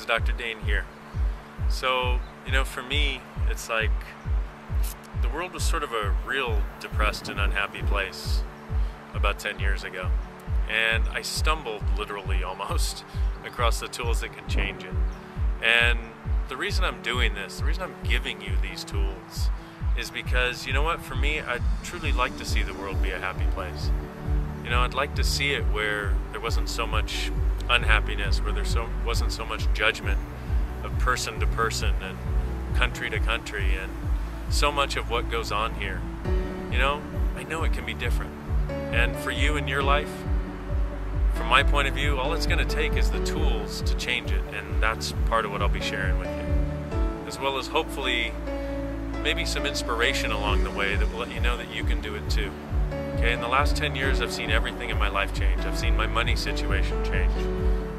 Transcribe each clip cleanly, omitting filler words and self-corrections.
Dr. Dain here. So, for me, it's like the world was sort of a real depressed and unhappy place about 10 years ago. And I stumbled literally almost across the tools that can change it. And the reason I'm doing this, the reason I'm giving you these tools is because, for me, I'd truly like to see the world be a happy place. I'd like to see it where there wasn't so much unhappiness, where there wasn't so much judgment of person to person and country to country and so much of what goes on here. I know it can be different. And for you in your life, from my point of view, all it's going to take is the tools to change it, and that's part of what I'll be sharing with you. As well as hopefully maybe some inspiration along the way that will let you know that you can do it too. Okay, in the last 10 years I've seen everything in my life change. I've seen my money situation change.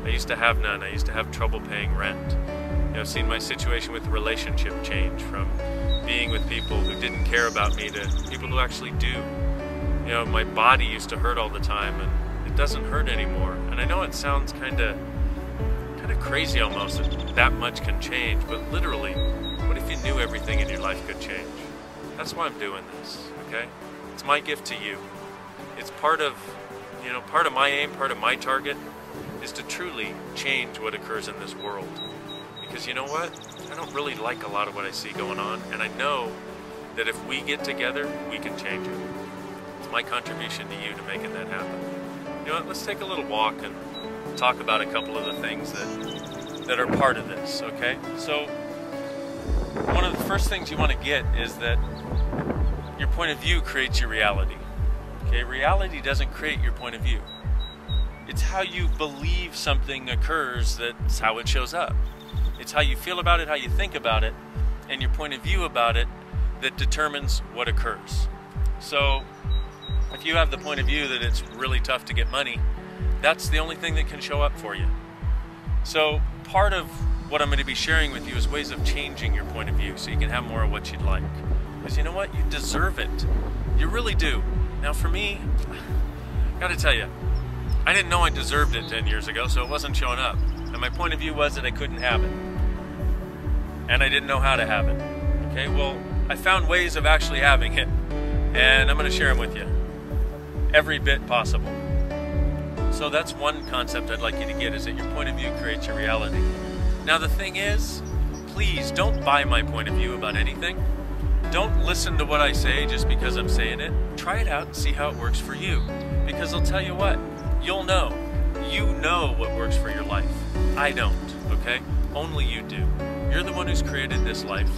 I used to have none. I used to have trouble paying rent. I've seen my situation with the relationship change from being with people who didn't care about me to people who actually do. My body used to hurt all the time, and it doesn't hurt anymore. And I know it sounds kind of crazy almost that much can change, but literally, what if you knew everything in your life could change? That's why I'm doing this, okay? It's my gift to you. It's part of my aim, part of my target is to truly change what occurs in this world. Because you know what? I don't really like a lot of what I see going on, and I know that if we get together, we can change it. It's my contribution to you to making that happen. You know what? Let's take a little walk and talk about a couple of the things that are part of this, okay? So, one of the first things you want to get is that your point of view creates your reality. Okay, reality doesn't create your point of view. It's how you believe something occurs that's how it shows up. It's how you feel about it, how you think about it, and your point of view about it that determines what occurs. So, if you have the point of view that it's really tough to get money, that's the only thing that can show up for you. So, part of what I'm going to be sharing with you is ways of changing your point of view so you can have more of what you'd like. Because you know what? You deserve it. You really do. Now for me, I gotta tell you, I didn't know I deserved it 10 years ago, so it wasn't showing up. And my point of view was that I couldn't have it. And I didn't know how to have it. Okay, well, I found ways of actually having it. And I'm gonna share them with you. Every bit possible. So that's one concept I'd like you to get, is that your point of view creates your reality. Now the thing is, please don't buy my point of view about anything. Don't listen to what I say just because I'm saying it. Try it out and see how it works for you. Because I'll tell you what, you'll know. You know what works for your life. I don't, okay? Only you do. You're the one who's created this life.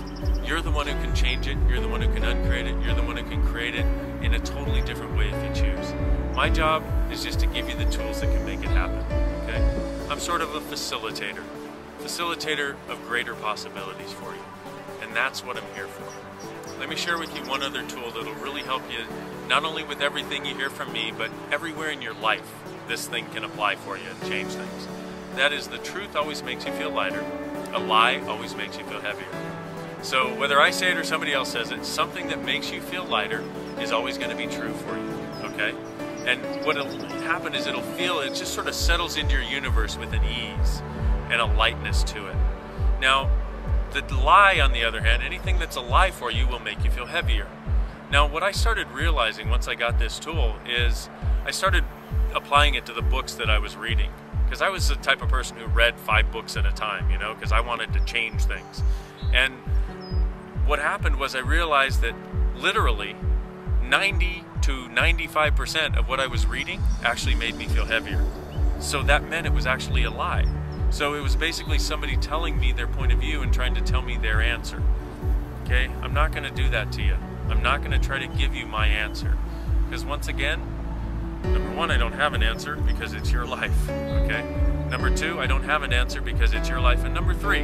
You're the one who can change it. You're the one who can uncreate it. You're the one who can create it in a totally different way if you choose. My job is just to give you the tools that can make it happen, okay? I'm sort of a facilitator of greater possibilities for you. And that's what I'm here for. Let me share with you one other tool that'll really help you, not only with everything you hear from me, but everywhere in your life this thing can apply for you and change things. That is, the truth always makes you feel lighter. A lie always makes you feel heavier. So whether I say it or somebody else says it, something that makes you feel lighter is always going to be true for you, okay? And what'll happen is it just sort of settles into your universe with an ease and a lightness to it. Now, the lie, on the other hand, anything that's a lie for you will make you feel heavier. Now, what I started realizing once I got this tool is I started applying it to the books that I was reading. Because I was the type of person who read 5 books at a time, because I wanted to change things. And what happened was I realized that literally 90 to 95% of what I was reading actually made me feel heavier. So that meant it was actually a lie. So it was basically somebody telling me their point of view and trying to tell me their answer. Okay? I'm not going to do that to you. I'm not going to try to give you my answer. Because once again, number one, I don't have an answer because it's your life. Okay? Number two, I don't have an answer because it's your life. And number three,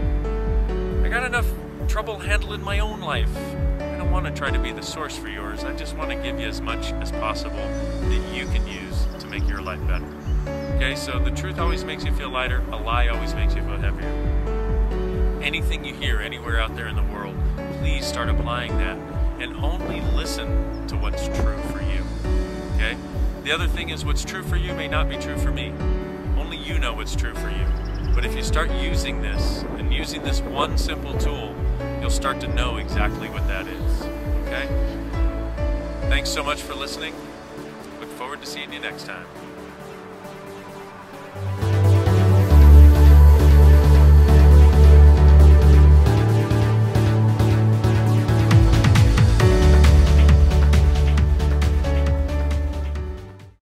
I got enough trouble handling my own life. I don't want to try to be the source for yours. I just want to give you as much as possible that you can use to make your life better. Okay, so the truth always makes you feel lighter. A lie always makes you feel heavier. Anything you hear anywhere out there in the world, please start applying that and only listen to what's true for you. Okay? The other thing is what's true for you may not be true for me. Only you know what's true for you. But if you start using this, and using this one simple tool, you'll start to know exactly what that is. Okay? Thanks so much for listening. Look forward to seeing you next time.